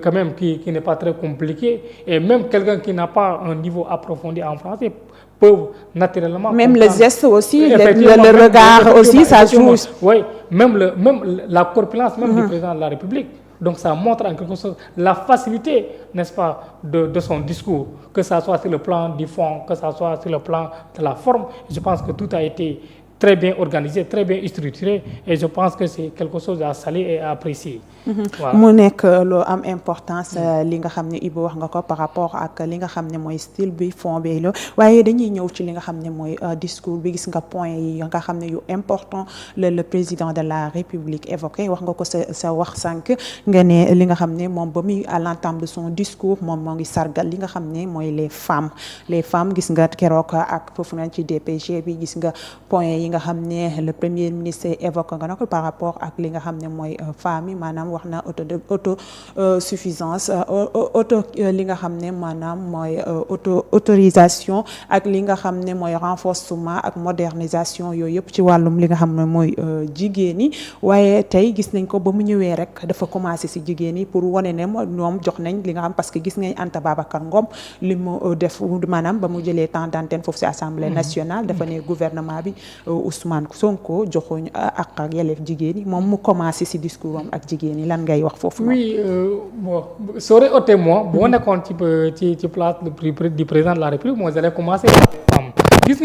quand même qui n'est pas très compliqué. Et même quelqu'un qui n'a pas un niveau approfondi en français peuvent naturellement même comprendre. le geste aussi, Le regard aussi, ça joue. Oui, même la corpulence même du président de la République. Donc ça montre en quelque sorte la facilité, n'est-ce pas, de son discours, que ce soit sur le plan du fond, que ce soit sur le plan de la forme. Je pense que tout a été très bien organisé, très bien structuré, et je pense que c'est quelque chose à saluer et à apprécier. mu nekk loo am importance li nga xam ne Ibou wax nga ko par rapport ak li nga xam ne mooy style bi fond bi la waaye dañuy ñëw ci li nga xam ne mooy discours bi gis nga point yi nga xam ne yu important le président de la République évoqué wax nga ko sa wax sànq nga ne li nga xam ne moom ba muy à l'entame de son discours moom moo ngi sargal li nga xam ne mooy les femmes gis nga keroog ak foofu nga ci DPG bi gis nga point yi nga xam ne le premier ministre évoqué nga na ko par rapport ak li nga xam ne mooy femmes yi maanaam wax na auto suffisance li nga xam ne maanaam mooy autorisation ak li nga xam ne mooy renforcement ak modernisation yooyu yëpp ci wàllum li nga xam ne mooy jigéen ñi waaye tey gis nañ ko ba mu ñëwee rek dafa commencé si jigéen ñi pour wane ne ñoom jox nañ li nga xam parce que gis ngañ Anta Babacar Ngom li mu def maanaam ba mu jëlee temps d'antenne foofu si assemblée nationale dafa ne gouvernement bi Ousmane Sonko joxuñ ak yelleef jigéen ñi moom mu commencé si discours am ak jigéen ñi lan ngay wax foofu. Oui, bon, ça aurait été moi, bon, on est quand tu place du président de la République, moi j'allais commencer par les femmes. Puisque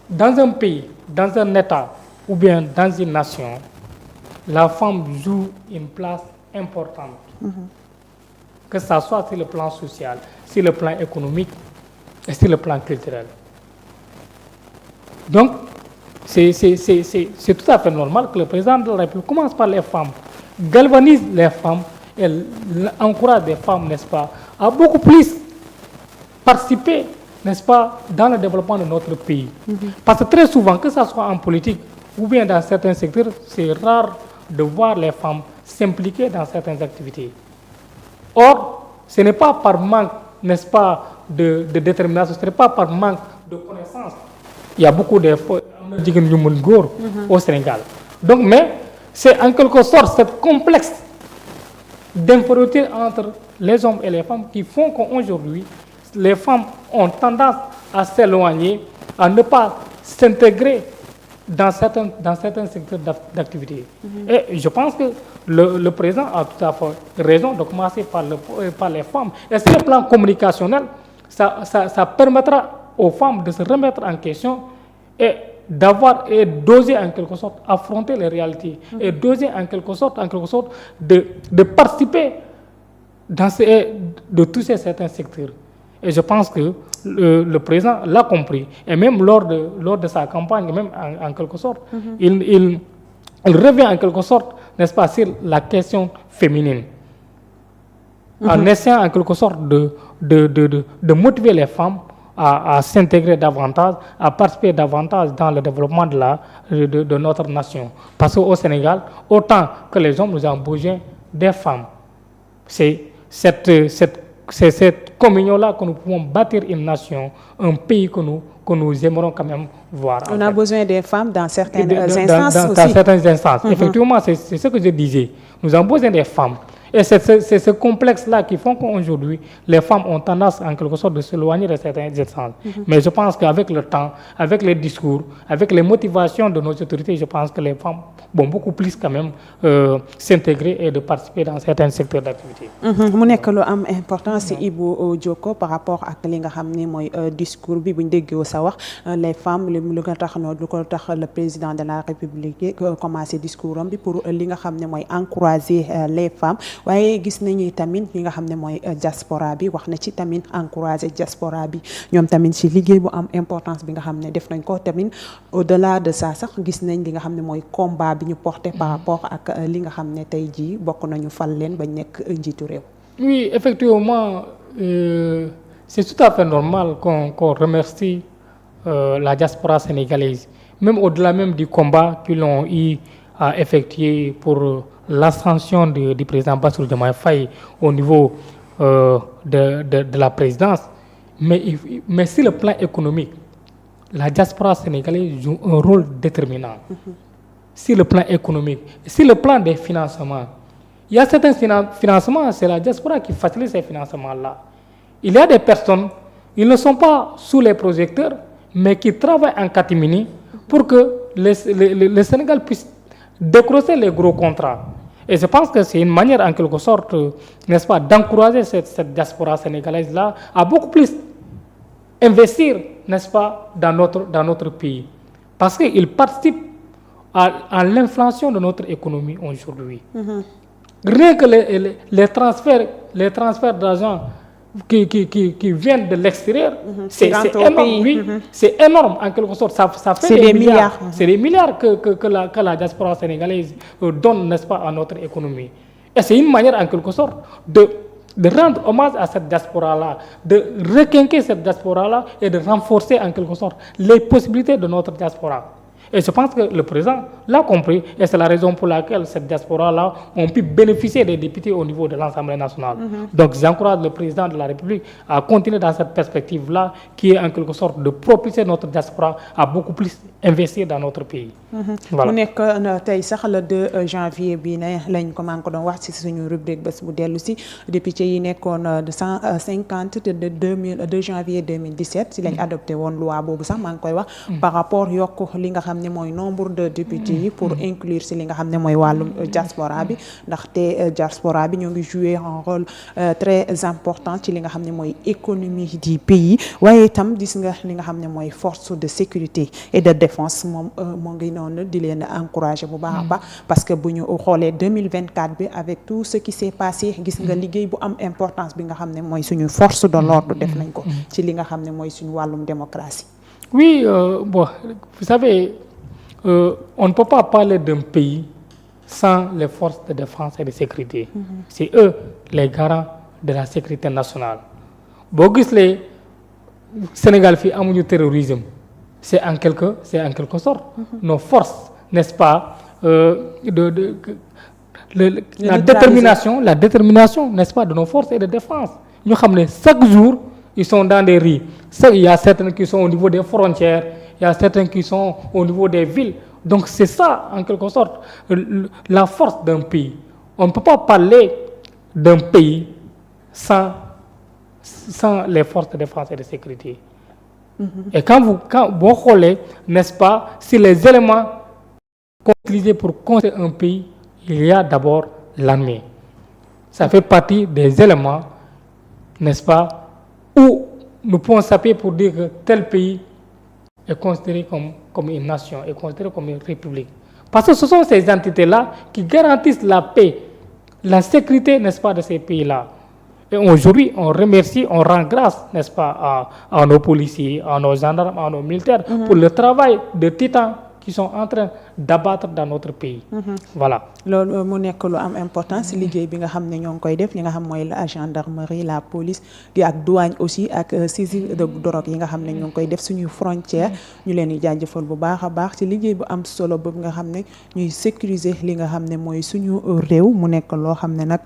dans un pays, dans un État ou bien dans une nation, la femme joue une place importante. Que ça soit sur le plan social, sur le plan économique et sur le plan culturel. Donc, c'est tout à fait normal que le président de la République commence par les femmes, galvanise les femmes et encourage les femmes, n'est-ce pas, à beaucoup plus participer, n'est-ce pas, dans le développement de notre pays. Parce que très souvent, que ce soit en politique ou bien dans certains secteurs, c'est rare de voir les femmes s'impliquer dans certaines activités. Or, ce n'est pas par manque, n'est-ce pas, de détermination, ce n'est pas par manque de connaissances. Il y a beaucoup d'efforts au Sénégal. Donc, mais c'est en quelque sorte cette complexe d'infériorité entre les hommes et les femmes qui font qu'aujourd'hui, les femmes ont tendance à s'éloigner, à ne pas s'intégrer dans certains secteurs d'activité. Et je pense que le président a tout à fait raison de commencer par les femmes. Et sur le plan communicationnel, ça permettra aux femmes de se remettre en question et d'oser en quelque sorte affronter les réalités et d'oser en quelque sorte de participer de toucher certains secteurs. Et je pense que le président l'a compris. Et même lors de sa campagne, même en quelque sorte, il revient en quelque sorte, n'est-ce pas, sur la question féminine. En essayant en quelque sorte de motiver les femmes à s'intégrer davantage, à participer davantage dans le développement de notre nation. Parce qu'au Sénégal, autant que les hommes, nous avons besoin des femmes. C'est cette communion-là que nous pouvons bâtir une nation, un pays que nous aimerons quand même voir. On a besoin des femmes dans certaines instances aussi. Dans certaines instances. Effectivement, c'est ce que je disais. Nous avons besoin des femmes. Et c'est ce complexe-là qui font qu'aujourd'hui, les femmes ont tendance en quelque sorte de s'éloigner de certaines instances. Mais je pense qu'avec le temps, avec les discours, avec les motivations de nos autorités, je pense que les femmes vont beaucoup plus quand même s'intégrer et de participer dans certains secteurs d'activité. mu nekk lu am importance ci Ibou Dioko par rapport ak li nga xam ne mooy discours bi bu ñu déggee sa wax les femmes lu ko tax le président de la République commencé discours am bi pour li nga xam ne mooy encourager les femmes. waaye gis nañu tamit li nga xam ne mooy diaspora bi wax na ci tamit encourager diaspora bi ñoom tamit ci liggéey bu am importance bi nga xam ne def nañ ko tamit au-delà de ça sax gis nañ li nga xam ne mooy combat bi ñu porté par rapport ak li nga xam ne tey jii bokk nañu fal leen ba nekk njiitu réew. Oui, effectivement, c'est tout à fait normal qu'on remercie la diaspora sénégalaise, même au-delà même du combat qu'ils ont eu à effectuer pour l'ascension du président Bassirou Diomaye Faye au niveau de la présidence. Mais sur le plan économique, la diaspora sénégalaise joue un rôle déterminant. Sur le plan économique, sur le plan des financements, il y a certains financements, c'est la diaspora qui facilite ces financements-là. Il y a des personnes, ils ne sont pas sous les projecteurs, mais qui travaillent en catimini pour que le Sénégal puisse décrocher les gros contrats. Et je pense que c'est une manière, en quelque sorte, n'est-ce pas, d'encourager cette diaspora sénégalaise-là à beaucoup plus investir, n'est-ce pas, dans notre pays. Parce qu'il participe à l'inflation de notre économie aujourd'hui. Rien que les transferts d'argent qui viennent de l'extérieur, c'est énorme, oui, c'est énorme en quelque sorte. Ça fait des milliards. C'est des milliards que la diaspora sénégalaise donne, n'est-ce pas, à notre économie. Et c'est une manière en quelque sorte de rendre hommage à cette diaspora-là, de requinquer cette diaspora-là et de renforcer en quelque sorte les possibilités de notre diaspora. Et je pense que le président l'a compris et c'est la raison pour laquelle cette diaspora-là ont pu bénéficier des députés au niveau de l'Assemblée nationale. Donc j'encourage le président de la République à continuer dans cette perspective-là qui est en quelque sorte de propulser notre diaspora à beaucoup plus investir dans notre pays. Voilà. Mu nekk tey sax le 2 janvier bi ne lañ ko maa ngi ko doon wax ci suñu rubrique bés bu dellu si député yi nekkoon de 150 de 2 janvier 2017 si lañ adopté woon loi boobu sax maa ngi koy wax par rapport yokk li nga xam ne mooy nombre de députés yi pour inclure si li nga xam ne mooy wàllum diaspora bi ndaxte diaspora bi ñoo ngi jouer un rôle très important ci li nga xam ne mooy économie du pays waaye itam gis nga li nga xam ne mooy force de sécurité et de défense moom moo ngi noonu di leen encourager bu baax a baax parce que bu ñu xoolee 2024 bi avec tout ce qui s'est passé gis nga liggéey bu am importance bi nga xam ne mooy suñu force de l'ordre def nañ ko ci li nga xam ne mooy suñu wàllum démocratie. Oui, bon, vous savez, on ne peut pas parler d'un pays sans les forces de défense et de sécurité. C'est eux les garants de la sécurité nationale. Boo gis les Sénégal fii amuñu terrorisme. C'est en quelque sorte nos forces, n'est-ce pas, la détermination, n'est-ce pas, de nos forces et de défense. Nous savons chaque jour, ils sont dans des rues. Il y a certains qui sont au niveau des frontières, il y a certains qui sont au niveau des villes. Donc c'est ça, en quelque sorte, la force d'un pays. On ne peut pas parler d'un pays sans les forces de défense et de sécurité. Et quand vous regardez, n'est-ce pas, si les éléments utilisés pour construire un pays, il y a d'abord l'armée. Ça fait partie des éléments, n'est-ce pas, où nous pouvons s'appuyer pour dire que tel pays est considéré comme une nation, est considéré comme une république. Parce que ce sont ces entités-là qui garantissent la paix, la sécurité, n'est-ce pas, de ces pays-là. Et aujourd'hui, on remercie, on rend grâce, n'est-ce pas, à nos policiers, à nos gendarmes, à nos militaires pour le travail de titans qui sont en train d'abattre dans notre pays. Voilà. loolu mu nekk lu am importance liggéey bi nga xam ne ñoo ngi koy def li nga xam mooy la gendarmerie la police di ak douane aussi ak saisie de drogue yi nga xam ne ñoo ngi koy def suñuy frontière ñu leen di jaajëfal bu baax a baax ci liggéey bu am solo boobu nga xam ne ñuy sécuriser li nga xam ne mooy suñu réew mu nekk loo xam ne nag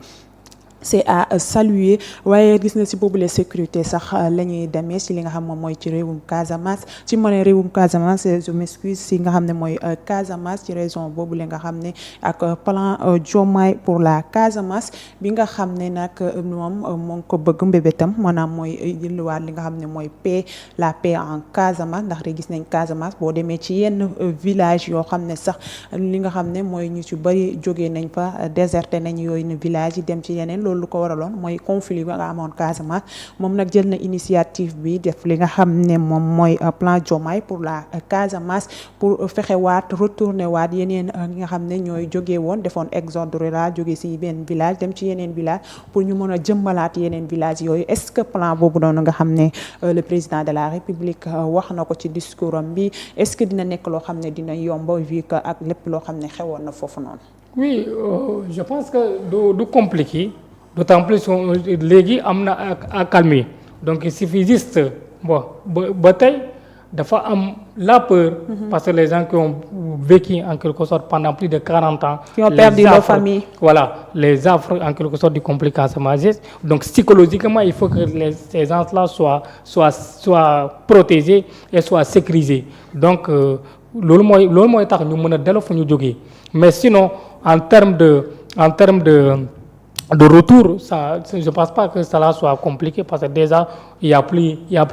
c'est à saluer waaye gis na si boobu les sécurité sax la ñuy demee si li nga xam moom mooy ci réewum Casamance ci ma ne réewum Casamance je m'excuse si nga xam ne mooy Casamance ci raison boobu la nga xam ne ak plan Diomaye pour la Casamance bi nga xam ne nag moom moo ngi ko bëgg mbébétam maanaam mooy jëluwaat li nga xam ne mooy la paix en Casamance ndax gis nañ Casamance boo demee ci yenn village yoo xam ne sax li nga xam ne mooy ñu ci bari jógee nañ fa déserté nañ yooyu village yi dem ci yeneen loolu ko waraloon mooy conflit ba nga amoon Casamance moom nag jël na initiative bi def li nga xam ne moom mooy plan Diomaye pour la Casamance pour fexe waat retourner waat yeneen ñi nga xam ne ñooy jógee woon defoon exode rural jógee si benn village dem ci yeneen village pour ñu mën a jëmbalaat yeneen village yooyu est-ce que plan boobu noonu nga xam ne le président de la République wax na ko ci discours am bi est-ce que dina nekk loo xam ne dina yomb vu que ak lépp loo xam ne xewoon na foofu noonu. Oui, je pense que du compliqué. D'autant plus léegi am na à calmer donc il suffit juste bon ba tey dafa am la peur parce que les gens qui ont vécu en quelque sorte pendant plus de 40 ans qui ont perdu leur famille, voilà, les affres en quelque sorte du conflit Casamance. Donc psychologiquement il faut que ces gens-là soient protégés et soient sécurisés. Donc loolu mooy tax ñu mën a dellu fu ñu jógee mais sinon en termes en termes de retour, ça, je ne pense pas que cela soit compliqué parce que déjà, il y a plus rien